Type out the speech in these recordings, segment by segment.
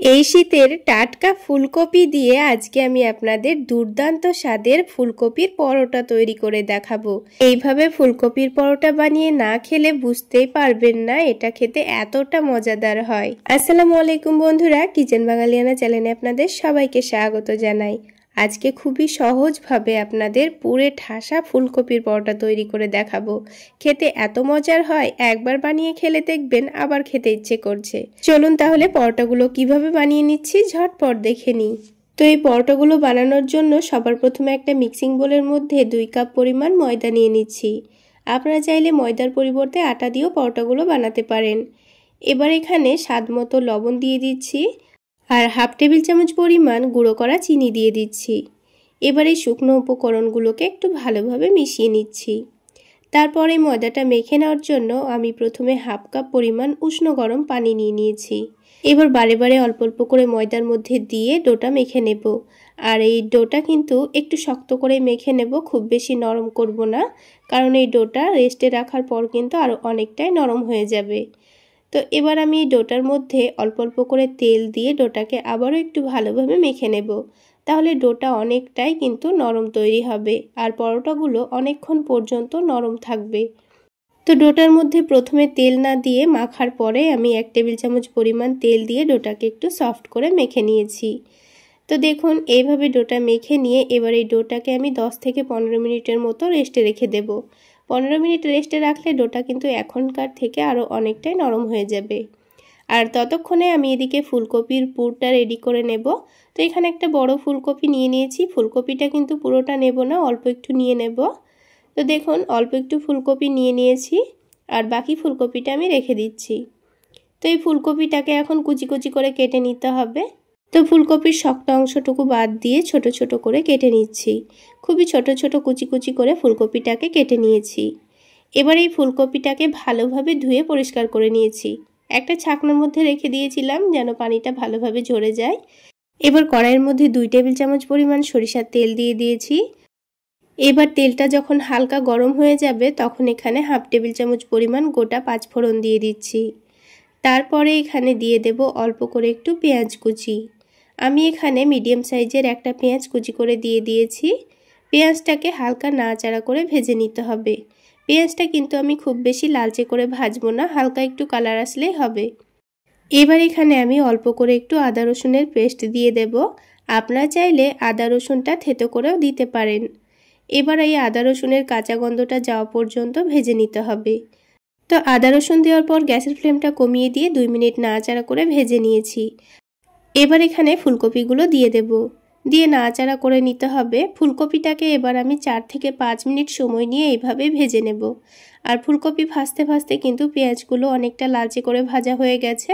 এই শীতের টাটকা ফুলকপি দিয়ে আজকে আমি আপনাদের দুর্দান্ত স্বাদের ফুলকপির পরোটা তৈরি করে দেখাবো। এইভাবে ফুলকপির পরোটা বানিয়ে না খেলে বুঝতেই পারবেন না এটা খেতে এতটা মজাদার হয়। আসসালামু আলাইকুম বন্ধুরা, কিচেন বাঙালিয়ানা চ্যানেলে আপনাদের সবাইকে স্বাগত জানাই। আজকে খুবই সহজভাবে আপনাদের পুরে ঠাসা ফুলকপির পরোটা তৈরি করে দেখাবো। খেতে এত মজার হয়, একবার বানিয়ে খেলে দেখবেন আবার খেতে ইচ্ছে করছে। চলুন তাহলে পরোটাগুলো কিভাবে বানিয়ে নিচ্ছি ঝটপট দেখে নিই। তো এই পরোটাগুলো বানানোর জন্য সবার প্রথমে একটা মিক্সিং বোলের মধ্যে 2 কাপ পরিমাণ ময়দা নিয়ে নিচ্ছি। আপনারা চাইলে ময়দার পরিবর্তে আটা দিয়েও পরোটাগুলো বানাতে পারেন। এবার এখানে স্বাদ মতো লবণ দিয়ে দিচ্ছি আর হাফ টেবিল চামচ পরিমাণ গুঁড়ো করা চিনি দিয়ে দিচ্ছি। এবার এই শুকনো উপকরণগুলোকে একটু ভালোভাবে মিশিয়ে নিচ্ছি। তারপরে ময়দাটা মেখে নেওয়ার জন্য আমি প্রথমে হাফ কাপ পরিমাণ উষ্ণ গরম পানি নিয়ে নিয়েছি। এবার বারে বারে অল্প অল্প করে ময়দার মধ্যে দিয়ে ডোটা মেখে নেব। আর এই ডোটা কিন্তু একটু শক্ত করে মেখে নেব, খুব বেশি নরম করব না, কারণ এই ডোটা রেস্টে রাখার পর কিন্তু আরও অনেকটাই নরম হয়ে যাবে। তো এবার আমি ডোটার মধ্যে অল্প অল্প করে তেল দিয়ে ডোটাকে আবারও একটু ভালোভাবে মেখে নেব। তাহলে ডোটা অনেকটাই কিন্তু নরম তৈরি হবে আর পরোটাগুলো অনেকক্ষণ পর্যন্ত নরম থাকবে। তো ডোটার মধ্যে প্রথমে তেল না দিয়ে মাখার পরে আমি 1 টেবিল চামচ পরিমাণ তেল দিয়ে ডোটাকে একটু সফট করে মেখে নিয়েছি। তো দেখুন এইভাবে ডোটা মেখে নিয়ে এবার এই ডোটাকে আমি 10 থেকে 15 মিনিটের মতো রেস্টে রেখে দেব। 15 মিনিট রেস্টে রাখলে ডোটা কিন্তু এখনকার থেকে আরও অনেকটাই নরম হয়ে যাবে। আর ততক্ষণে আমি এদিকে ফুলকপির পুরটা রেডি করে নেব। তো এখানে একটা বড় ফুলকপি নিয়ে নিয়েছি। ফুলকপিটা কিন্তু পুরোটা নেব না, অল্প একটু নিয়ে নেব। তো দেখুন অল্প একটু ফুলকপি নিয়ে নিয়েছি আর বাকি ফুলকপিটা আমি রেখে দিচ্ছি। তো এই ফুলকপিটাকে এখন কুচি কুচি করে কেটে নিতে হবে। তো ফুলকপির শক্ত অংশটুকু বাদ দিয়ে ছোট ছোট করে কেটে নিচ্ছি। খুবই ছোট ছোট কুচি কুচি করে ফুলকপিটাকে কেটে নিয়েছি। এবার এই ফুলকপিটাকে ভালোভাবে ধুয়ে পরিষ্কার করে নিয়েছি। একটা ছাকনার মধ্যে রেখে দিয়েছিলাম যেন পানিটা ভালোভাবে ঝরে যায়। এবার কড়াইয়ের মধ্যে 2 টেবিল চামচ পরিমাণ সরিষার তেল দিয়ে দিয়েছি। এবার তেলটা যখন হালকা গরম হয়ে যাবে তখন এখানে হাফ টেবিল চামচ পরিমাণ গোটা 5 ফোড়ন দিয়ে দিচ্ছি। তারপরে এখানে দিয়ে দেব অল্প করে একটু পেঁয়াজ কুচি। আমি এখানে মিডিয়াম সাইজের একটা পেঁয়াজ কুচি করে দিয়ে দিয়েছি। পেঁয়াজটাকে হালকা নাড়াচাড়া করে ভেজে নিতে হবে। পেঁয়াজটা কিন্তু আমি খুব বেশি লালচে করে ভাজবো না, হালকা একটু কালার আসলেই হবে। এবার এখানে আমি অল্প করে একটু আদা রসুনের পেস্ট দিয়ে দেব। আপনারা চাইলে আদা রসুনটা থেতো করেও দিতে পারেন। এবার এই আদা রসুনের কাঁচা গন্ধটা যাওয়া পর্যন্ত ভেজে নিতে হবে। তো আদা রসুন দেওয়ার পর গ্যাসের ফ্লেমটা কমিয়ে দিয়ে 2 মিনিট নাড়াচাড়া করে ভেজে নিয়েছি। এবার এখানে ফুলকপিগুলো দিয়ে দেব, দিয়ে নাড়াচাড়া করে নিতে হবে। ফুলকপিটাকে এবার আমি 4 থেকে 5 মিনিট সময় নিয়ে এইভাবে ভেজে নেব। আর ফুলকপি ভাজতে ভাজতে কিন্তু পেঁয়াজগুলো অনেকটা লালচে করে ভাজা হয়ে গেছে।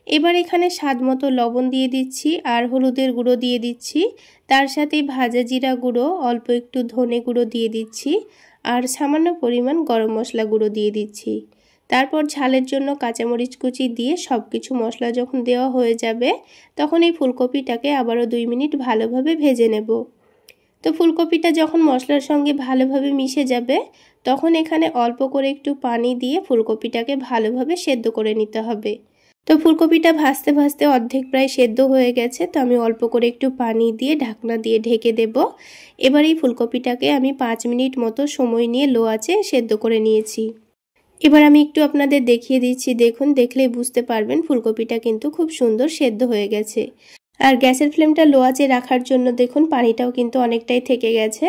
এবার এখানে স্বাদ মতো লবণ দিয়ে দিচ্ছি আর হলুদের গুঁড়ো দিয়ে দিচ্ছি। তার সাথে ভাজা জিরা গুঁড়ো, অল্প একটু ধনে গুঁড়ো দিয়ে দিচ্ছি আর সামান্য পরিমাণ গরম মশলা গুঁড়ো দিয়ে দিচ্ছি। তারপর ঝালের জন্য কাঁচামরিচ কুচি দিয়ে সব কিছু মশলা যখন দেওয়া হয়ে যাবে তখন এই ফুলকপিটাকে আবারও 2 মিনিট ভালোভাবে ভেজে নেব। তো ফুলকপিটা যখন মশলার সঙ্গে ভালোভাবে মিশে যাবে তখন এখানে অল্প করে একটু পানি দিয়ে ফুলকপিটাকে ভালোভাবে সেদ্ধ করে নিতে হবে। তো ফুলকপিটা ভাজতে ভাজতে অর্ধেক প্রায় সেদ্ধ হয়ে গেছে। তো আমি অল্প করে একটু পানি দিয়ে ঢাকনা দিয়ে ঢেকে দেব। এবার এই ফুলকপিটাকে আমি 5 মিনিট মতো সময় নিয়ে লো আঁচে সেদ্ধ করে নিয়েছি। এবার আমি একটু আপনাদের দেখিয়ে দিচ্ছি, দেখুন, দেখলেই বুঝতে পারবেন ফুলকপিটা কিন্তু খুব সুন্দর সেদ্ধ হয়ে গেছে। আর গ্যাসের ফ্লেমটা লো আঁচে রাখার জন্য দেখুন পানিটাও কিন্তু অনেকটাই থেকে গেছে।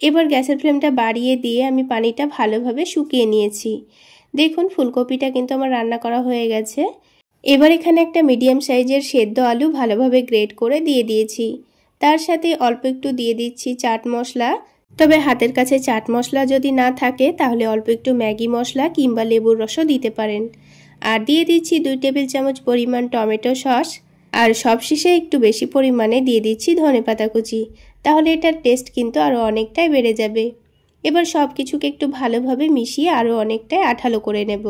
এবার গ্যাসের ফ্লেমটা বাড়িয়ে দিয়ে আমি পানিটা ভালোভাবে শুকিয়ে নিয়েছি। দেখুন ফুলকপিটা কিন্তু আমার রান্না করা হয়ে গেছে। এবার এখানে একটা মিডিয়াম সাইজের সেদ্ধ আলু ভালোভাবে গ্রেট করে দিয়ে দিয়েছি। তার সাথে অল্প একটু দিয়ে দিচ্ছি চাট মশলা। তবে হাতের কাছে চাট মশলা যদি না থাকে তাহলে অল্প একটু ম্যাগি মশলা কিংবা লেবুর রসও দিতে পারেন। আর দিয়ে দিচ্ছি 2 টেবিল চামচ পরিমাণ টমেটো সস আর সবশেষে একটু বেশি পরিমাণে দিয়ে দিচ্ছি ধনেপাতা কুচি। তাহলে এটার টেস্ট কিন্তু আরও অনেকটাই বেড়ে যাবে। এবার সব কিছুকে একটু ভালোভাবে মিশিয়ে আরও অনেকটাই আঠালো করে নেব।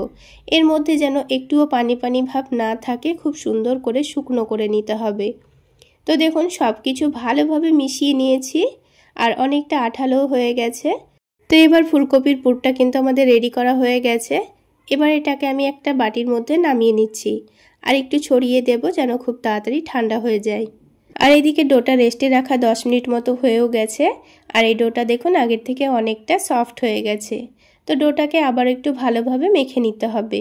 এর মধ্যে যেন একটুও পানি পানি ভাব না থাকে, খুব সুন্দর করে শুকনো করে নিতে হবে। তো দেখুন সব কিছু ভালোভাবে মিশিয়ে নিয়েছি আর অনেকটা আঠালো হয়ে গেছে। তো এবার ফুলকপির পুরটা কিন্তু আমাদের রেডি করা হয়ে গেছে। এবার এটাকে আমি একটা বাটির মধ্যে নামিয়ে নিচ্ছি। আর একটু ছড়িয়ে দেব যেন খুব তাড়াতাড়ি ঠান্ডা হয়ে যায়। আর এদিকে ডোটা রেস্টে রাখা 10 মিনিট মতো হয়েও গেছে। আর এই ডোটা দেখুন আগের থেকে অনেকটা সফট হয়ে গেছে। তো ডোটাকে আবার একটু ভালোভাবে মেখে নিতে হবে।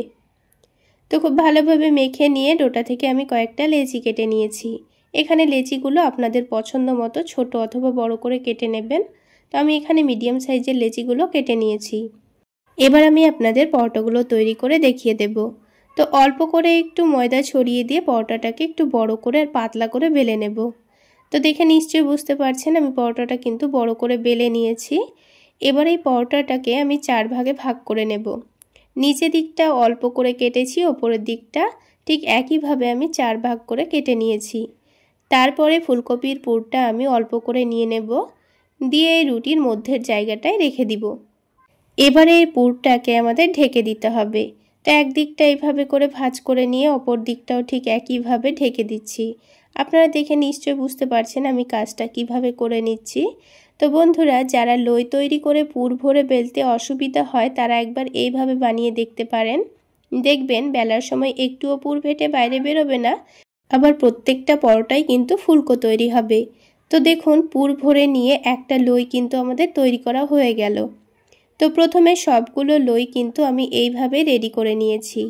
তো খুব ভালোভাবে মেখে নিয়ে ডোটা থেকে আমি কয়েকটা লেচি কেটে নিয়েছি। এখানে লেচিগুলো আপনাদের পছন্দ মতো ছোট অথবা বড় করে কেটে নেবেন। তো আমি এখানে মিডিয়াম সাইজের লেচিগুলো কেটে নিয়েছি। এবার আমি আপনাদের পরোটাগুলো তৈরি করে দেখিয়ে দেব। তো অল্প করে একটু ময়দা ছড়িয়ে দিয়ে পরোটাটাকে একটু বড় করে আর পাতলা করে বেলে নেব। তো দেখে নিশ্চয়ই বুঝতে পারছেন আমি পরোটাটা কিন্তু বড় করে বেলে নিয়েছি। এবার এই পরোটাটাকে আমি 4 ভাগে ভাগ করে নেব। নিচের দিকটা অল্প করে কেটেছি, ওপরের দিকটা ঠিক একইভাবে আমি 4 ভাগ করে কেটে নিয়েছি। তারপরে ফুলকপির পুরটা আমি অল্প করে নিয়ে নেব, দিয়ে এই রুটির মধ্যের জায়গাটায় রেখে দিব। এবারে এই পুরটাকে আমাদের ঢেকে দিতে হবে। তো একদিকটা এইভাবে করে ভাঁজ করে নিয়ে অপর দিকটাও ঠিক একইভাবে ঢেকে দিচ্ছি। আপনারা দেখে নিশ্চয়ই বুঝতে পারছেন আমি কাজটা কিভাবে করে নিচ্ছি। তো বন্ধুরা, যারা লই তৈরি করে পুর ভরে বেলতে অসুবিধা হয় তারা একবার এইভাবে বানিয়ে দেখতে পারেন। দেখবেন বেলার সময় একটুও পুর ফেটে বাইরে বেরোবে না, আবার প্রত্যেকটা পরোটাই কিন্তু ফুলকো তৈরি হবে। তো দেখুন পুর ভরে নিয়ে একটা লই কিন্তু আমাদের তৈরি করা হয়ে গেল। তো প্রথমে সবগুলো লই কিন্তু আমি এইভাবে রেডি করে নিয়েছি।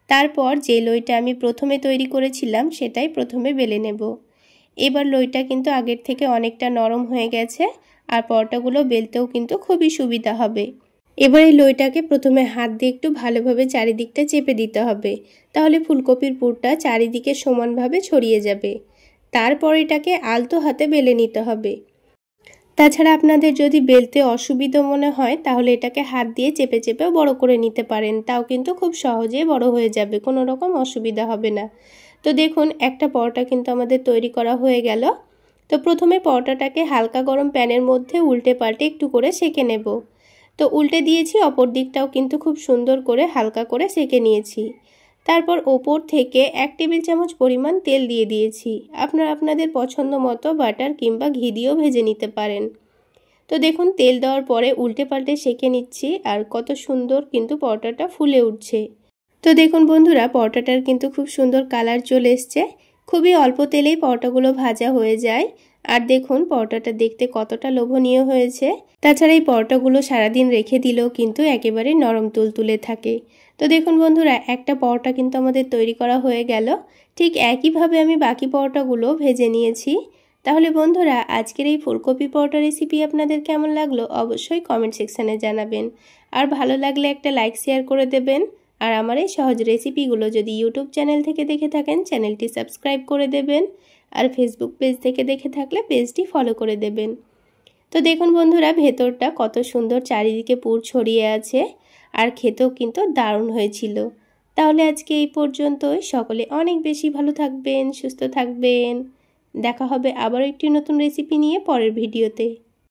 তারপর যে লইটা আমি প্রথমে তৈরি করেছিলাম সেটাই প্রথমে বেলে নেব। এবার লইটা কিন্তু আগের থেকে অনেকটা নরম হয়ে গেছে, আর পরোটাগুলো বেলতেও কিন্তু খুবই সুবিধা হবে। এবার এই লইটাকে প্রথমে হাত দিয়ে একটু ভালোভাবে চারিদিকটা চেপে দিতে হবে, তাহলে ফুলকপির পুরটা চারিদিকে সমানভাবে ছড়িয়ে যাবে। তারপর এটাকে আলতো হাতে বেলে নিতে হবে। তাছাড়া আপনাদের যদি বেলতে অসুবিধা মনে হয় তাহলে এটাকে হাত দিয়ে চেপে চেপেও বড় করে নিতে পারেন, তাও কিন্তু খুব সহজেই বড় হয়ে যাবে, কোনো রকম অসুবিধা হবে না। তো দেখুন একটা পরোটা কিন্তু আমাদের তৈরি করা হয়ে গেল। তো প্রথমে পরোটাটাকে হালকা গরম প্যানের মধ্যে উল্টে পাল্টে একটু করে সেঁকে নেব। তো উল্টে দিয়েছি, অপর দিকটাও কিন্তু খুব সুন্দর করে হালকা করে সেঁকে নিয়েছি। তারপর ওপর থেকে 1 টেবিল চামচ পরিমাণ তেল দিয়ে দিয়েছি। আপনারা আপনাদের পছন্দ মতো বাটার কিংবা ঘি দিয়েও ভেজে নিতে পারেন। তো দেখুন তেল দেওয়ার পরে উল্টে পাল্টে সেঁকে নিচ্ছি, আর কত সুন্দর কিন্তু পরোটাটা ফুলে উঠছে। তো দেখুন বন্ধুরা, পরোটাটার কিন্তু খুব সুন্দর কালার চলে এসছে। খুবই অল্প তেলেই পরোটাগুলো ভাজা হয়ে যায়। আর দেখুন পরোটাটা দেখতে কতটা লোভনীয় হয়েছে। তাছাড়া এই পরোটাগুলো সারাদিন রেখে দিলেও কিন্তু একেবারে নরম তুলতুলে থাকে। তো দেখুন বন্ধুরা, একটা পরোটা কিন্তু আমাদের তৈরি করা হয়ে গেল। ঠিক একইভাবে আমি বাকি পরোটাগুলো ভেজে নিয়েছি। তাহলে বন্ধুরা, আজকের এই ফুলকপি পরোটা রেসিপি আপনাদের কেমন লাগলো অবশ্যই কমেন্ট সেকশানে জানাবেন। আর ভালো লাগলে একটা লাইক শেয়ার করে দেবেন। আর আমার এই সহজ রেসিপিগুলো যদি ইউটিউব চ্যানেল থেকে দেখে থাকেন চ্যানেলটি সাবস্ক্রাইব করে দেবেন, আর ফেসবুক পেজ থেকে দেখে থাকলে পেজটি ফলো করে দেবেন। তো দেখুন বন্ধুরা, ভেতরটা কত সুন্দর চারিদিকে পুর ছড়িয়ে আছে, আর খেতেও কিন্তু দারুণ হয়েছিল। তাহলে আজকে এই পর্যন্তই। সকলে অনেক বেশি ভালো থাকবেন, সুস্থ থাকবেন। দেখা হবে আবার একটি নতুন রেসিপি নিয়ে পরের ভিডিওতে।